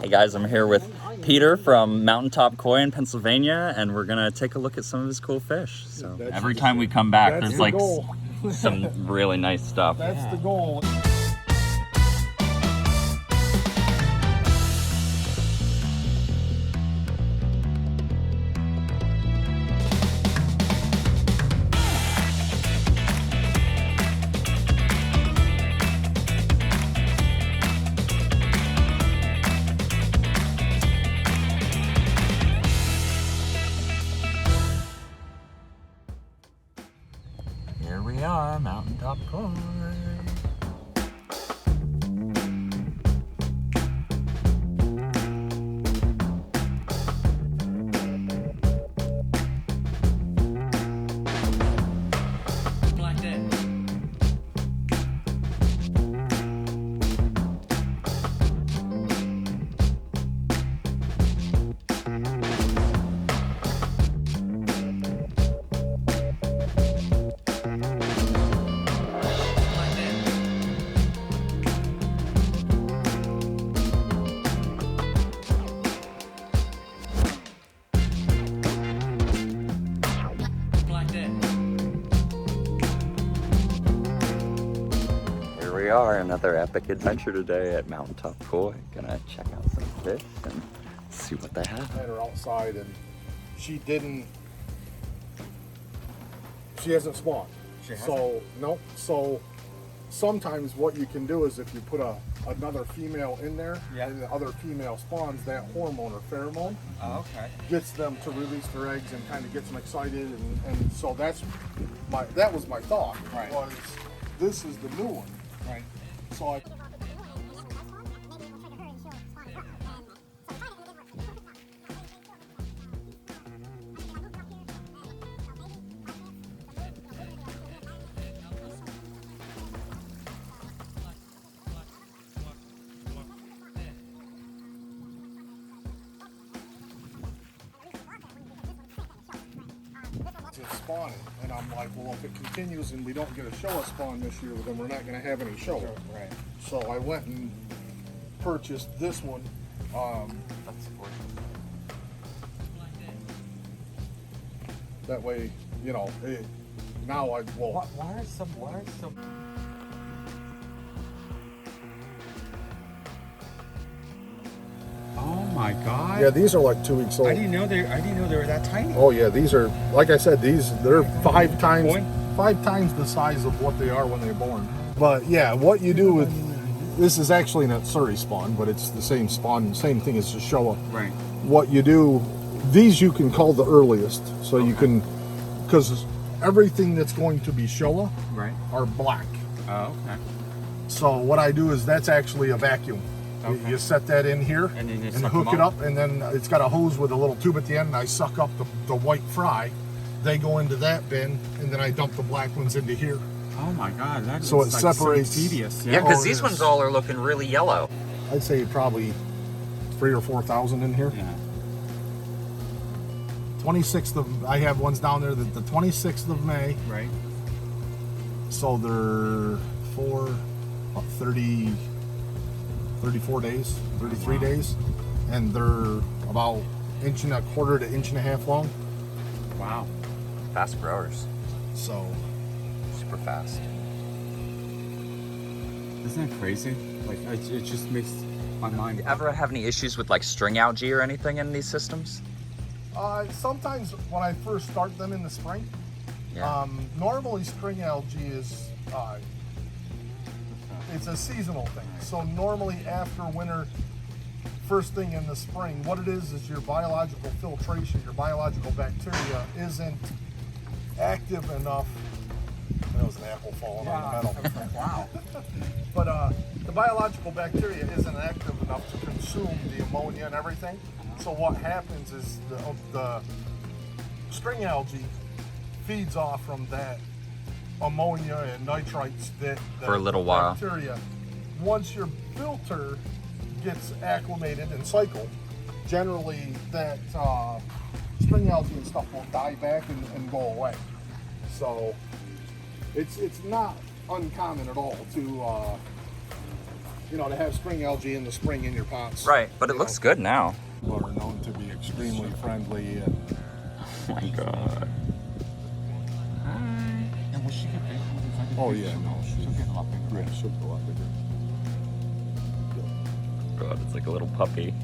Hey guys, I'm here with Peter from Mountaintop Koi in Pennsylvania, and we're gonna take a look at some of his cool fish. So every time we come back, there's like some really nice stuff. That's the goal. Here we are, Mountaintop Koi. We are another epic adventure today at Mountaintop Koi. Gonna check out some fish and see what they have. Had her outside and she hasn't spawned. So nope. So sometimes what you can do is if you put another female in there and the other female spawns, that hormone or pheromone gets them to release their eggs and kind of gets them excited, and so that was my thought. Was this is the new one. Right. So I it's spawning, and I'm like, well, if it continues and we don't get a show spawn this year, then we're not going to have any show. Right. So I went and purchased this one. That way, you know, now I will. Why are some? Oh my God! Yeah, these are like 2 weeks old. I didn't know they were that tiny. Oh yeah, these are, like I said, they're five times the size of what they are when they're born. But yeah, what you do with this is actually not Surrey spawn, but it's the same spawn, same thing as the Showa. Right. What you do, these you can call the earliest, so you can, because everything that's going to be Showa are black. Oh, okay. So what I do is that's actually a vacuum. Okay. You set that in here and hook it up, and then it's got a hose with a little tube at the end, and I suck up the white fry. They go into that bin, and then I dump the black ones into here. Oh my God, that's so it like separates. So tedious. Yeah, because these ones all are looking really yellow. I'd say probably 3,000 or 4,000 in here. Yeah. 26th of, I have ones down there that the 26th of May. Right. So they're 34 days, 33 days, and they're about 1.25 to 1.5 inches long. Wow. Fast growers. So super fast. Isn't that crazy? Like, it just makes my mind. You ever have any issues with like string algae or anything in these systems? Sometimes when I first start them in the spring, normally string algae is it's a seasonal thing. So normally after winter, first thing in the spring, what it is your biological filtration, your biological bacteria isn't active enough. That was an apple falling on the metal. Wow. But the biological bacteria isn't active enough to consume the ammonia and everything. So what happens is the string algae feeds off from that ammonia and nitrites that for a little while. Bacteria. Once your filter gets acclimated and cycled, generally that string algae and stuff will die back and go away. So it's not uncommon at all to you know, to have spring algae in the spring in your pots. Right, but it looks good now. People are known to be extremely friendly and. Oh my god. And will she get big? Oh yeah, no, She'll get a lot bigger. yeah, she'll go up bigger. God, it's like a little puppy.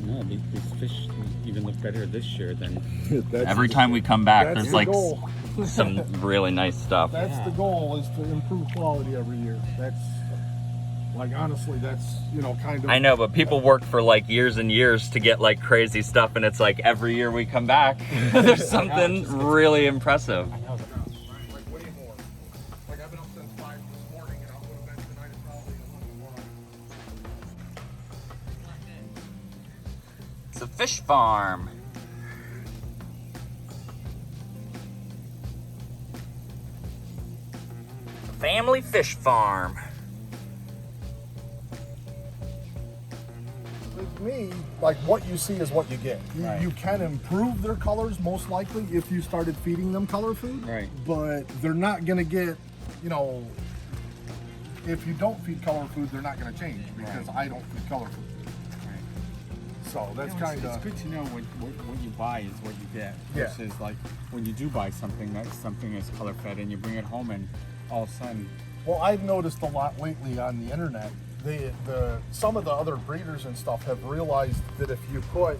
No, these fish even look better this year than. Every time we come back, that's there's the like goal. some really nice stuff. That's the goal, is to improve quality every year. That's like, honestly, that's, you know, kind of. I know, but people work for like years and years to get like crazy stuff, and it's like every year we come back, there's something really impressive. I know that. Like way more. Like I've been up since 5 this morning, and I'll go to bed tonight and probably a little more. It's a fish farm. A family fish farm. With me, like what you see is what you get. Right. You can improve their colors most likely if you started feeding them color food. Right. But they're not gonna get, you know, if you don't feed color food, they're not gonna change because I don't feed color food. So that's You know, kind it's of. good to know what you buy is what you get. Yeah. Versus like when you do buy something that something is color fed and you bring it home and all of a sudden. Well, I've noticed a lot lately on the internet. Some of the other breeders and stuff have realized that if you put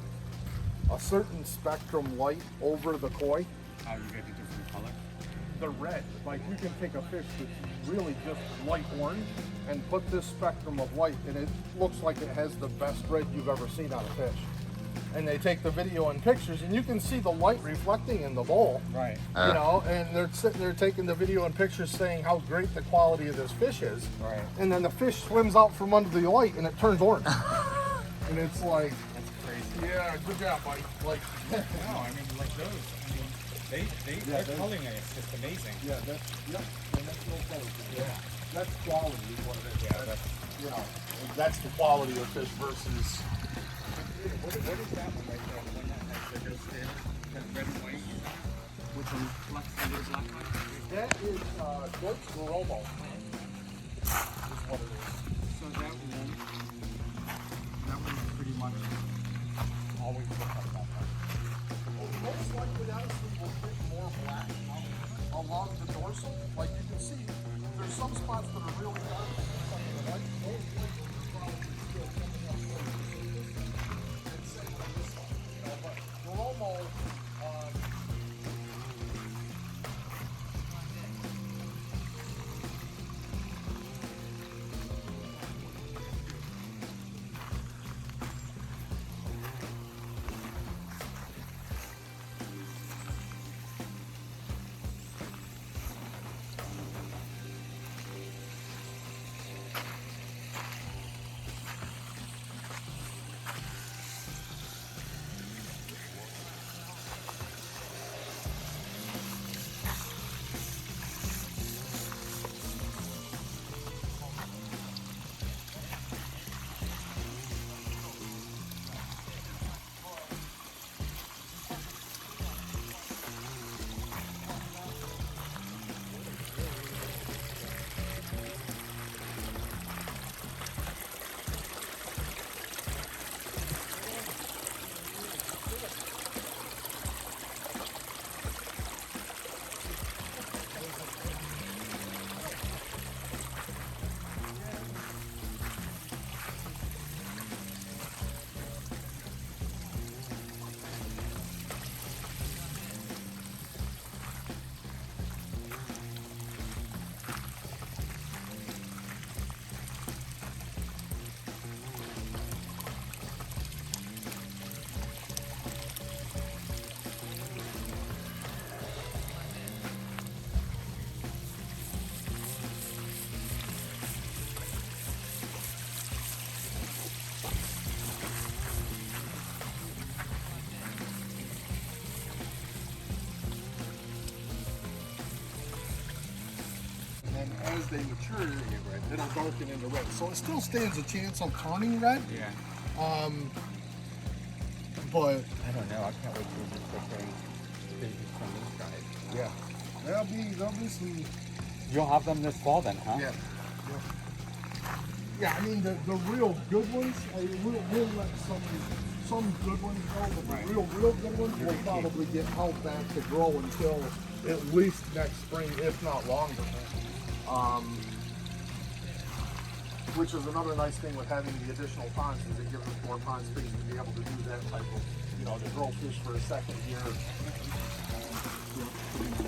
a certain spectrum light over the koi, How you get a different color? the red, like you can take a fish that's really just light orange and put this spectrum of light, and it looks like it has the best red you've ever seen on a fish. And they take the video and pictures, and you can see the light reflecting in the bowl. Right. You know, and they're sitting there taking the video and pictures saying how great the quality of this fish is. Right. And then the fish swims out from under the light and it turns orange. And it's like, That's crazy. yeah, good job, buddy. Like, No, I mean like those. I mean their coloring is just amazing. yeah, that's, yep, and that's no color. Yeah, that's quality is what it is. Yeah, that's, you know, that's the quality of fish versus. What is that one right there? The one that has the scale, that red and white? With the black and the black line? That is Deutsch Romo. Is what it is. So that one is pretty much always look like that. Most likely, honestly, will fit more black along the dorsal. Like you can see, there's some spots that are really dark. Some of the light, those places are probably still coming up with the surface. And same on this one. You know, but Romo, and as they mature, it'll darken into red. So it still stands a chance of turning red. Yeah. But I don't know. I can't wait to do this thing. babies from these guys. Yeah. There'll be some. You'll have them this fall then, huh? Yeah. Yeah, I mean the real good ones. We'll let some good ones go, but the real good ones will probably get held back to grow until at least next spring, if not longer. Which is another nice thing with having the additional ponds, is it gives us more pond space to be able to do that type of, to grow fish for a second year.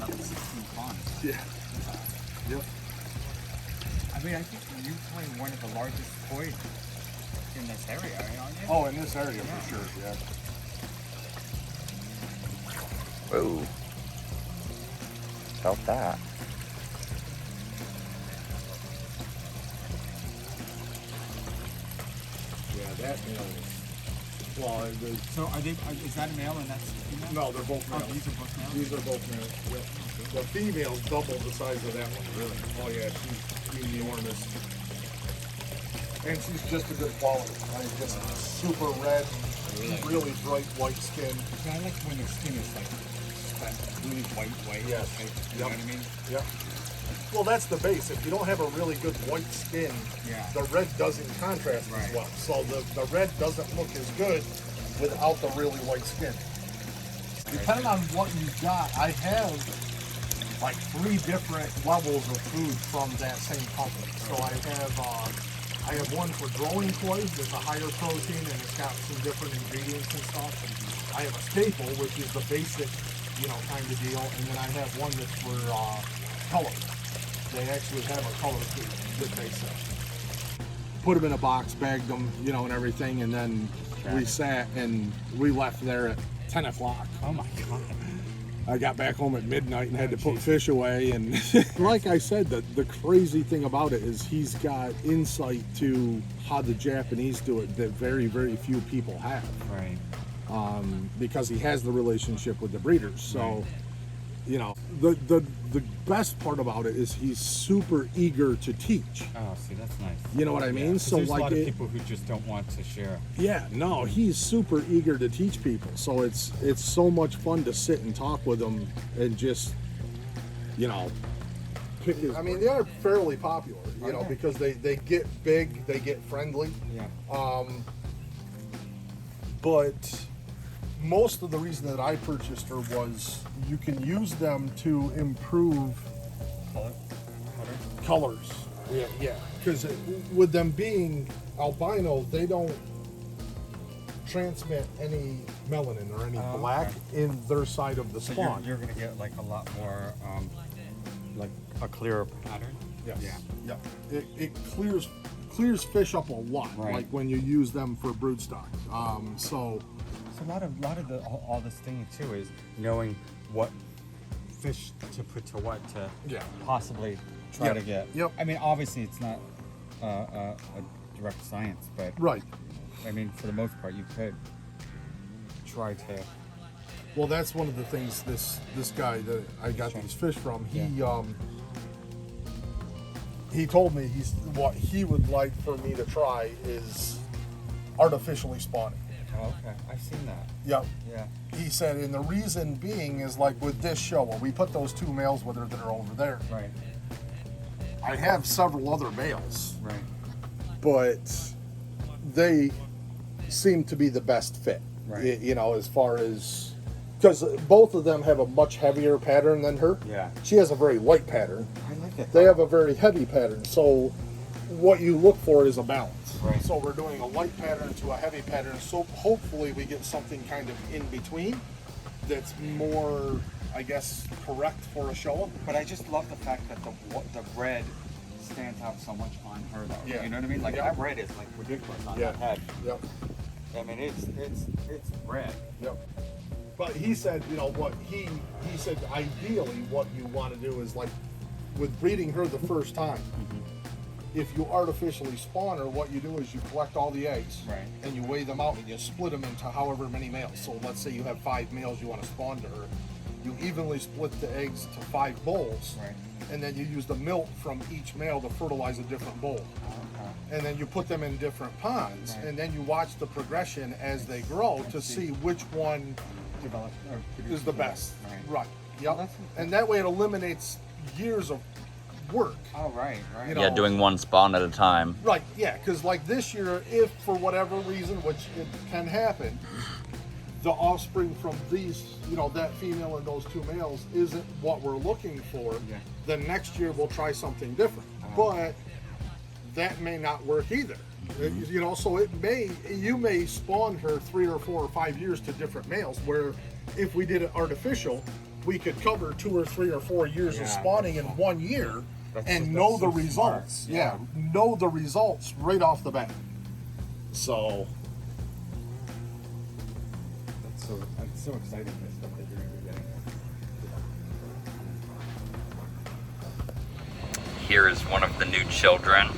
16 ponds. Yeah. Yep. I mean, I think you're probably one of the largest koi in this area, aren't you? Oh, in this area for sure, yeah. Whoa. Felt that. Yeah, that male is. Well, So is that a male and that's a female? no, they're both males. Oh, these are both males? These are both males. Yep. The female's double the size of that one, really. Oh yeah, she's enormous. And she's just a good quality. Like just super red, really bright white skin. I like when their skin is like that really white. Yes. Like, you know what I mean? Yep. Well, that's the base. If you don't have a really good white skin, the red doesn't contrast as well. So the red doesn't look as good without the really white skin. Depending on what you got, I have like 3 different levels of food from that same company. So I have one for growing koi that's a higher protein and it's got some different ingredients and stuff. I have a staple, which is the basic, kind of deal, and then I have one that's for color. They actually have a color food that they sell. Put them in a box, bagged them, and everything, and then we sat and we left there at 10 o'clock. Oh my God. I got back home at midnight and had to put fish away. And like I said, the crazy thing about it is he's got insight to how the Japanese do it that very, very few people have. Right. Because he has the relationship with the breeders. So, the best part about it is he's super eager to teach. Oh, see, that's nice. You know what I mean? So there's like a lot of people who just don't want to share. Yeah, no, he's super eager to teach people. So it's so much fun to sit and talk with him and just, pick his. I mean, they are fairly popular, because they get big, they get friendly. Yeah. But most of the reason that I purchased her was you can use them to improve colors. Yeah. Because with them being albino, they don't transmit any melanin or any black in their side of the spawn. So you're going to get like a lot more, like a clearer pattern. Yes. Yeah. It clears fish up a lot, like when you use them for broodstock. So a lot of all this thing too is knowing what fish to put to what to possibly try to get. Yep. I mean, obviously it's not a direct science, but I mean, for the most part, you could try to. Well, that's one of the things this guy that I got these fish from. He told me what he would like for me to try is artificially spawning. Oh, okay. I've seen that. Yep. Yeah. He said, and the reason being is like with this show, when we put those 2 males with her that are over there. Right. I have several other males. Right. But they seem to be the best fit. Right. As far as, because both of them have a much heavier pattern than her. Yeah. She has a very light pattern. I like it. They have a very heavy pattern. So what you look for is a balance. Right. So we're doing a light pattern to a heavy pattern. So hopefully we get something kind of in between that's more, I guess, correct for a show. But I just love the fact that the red stands out so much on her, though. Yeah. You know what I mean? Like that red is like ridiculous on that head. Yep. I mean, it's red. Yep. But he said, what he said, ideally what you want to do is like with breeding her the first time. If you artificially spawn her, what you do is you collect all the eggs, and you weigh them out and you split them into however many males. So let's say you have 5 males you want to spawn to her. You evenly split the eggs to 5 bowls, and then you use the milk from each male to fertilize a different bowl. And then you put them in different ponds, and then you watch the progression as they grow to see which one developed or produced is the best. Right. Yep. Well, and that way it eliminates years of work. Oh, right. You Yeah, know, doing one spawn at a time. Right, yeah, because like this year, if for whatever reason, which it can happen, the offspring from these, you know, that female and those 2 males isn't what we're looking for, then next year we'll try something different. But that may not work either. You know, so you may spawn her 3 or 4 or 5 years to different males, where if we did it artificial, we could cover 2 or 3 or 4 years of spawning in 1 year and know the results. Yeah, know the results right off the bat. So that's so exciting, this stuff that you're going to be getting. Here is one of the new children.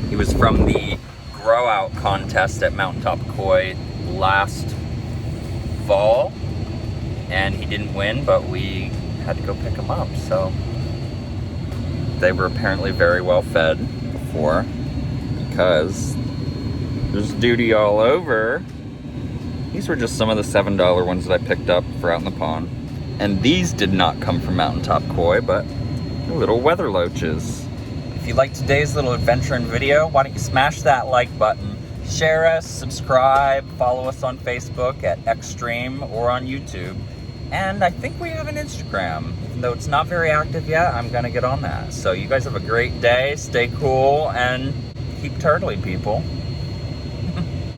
He was from the grow out contest at Mountaintop Koi last fall, and he didn't win, but we had to go pick him up. So they were apparently very well fed before, because there's duty all over. These were just some of the $7 ones that I picked up for out in the pond. And these did not come from Mountaintop Koi, but little weather loaches. If you liked today's little adventure and video, why don't you smash that like button, share us, subscribe, follow us on Facebook at Xstream or on YouTube. And I think we have an Instagram. Even though it's not very active yet, I'm gonna get on that. So you guys have a great day, stay cool, and keep turtling, people.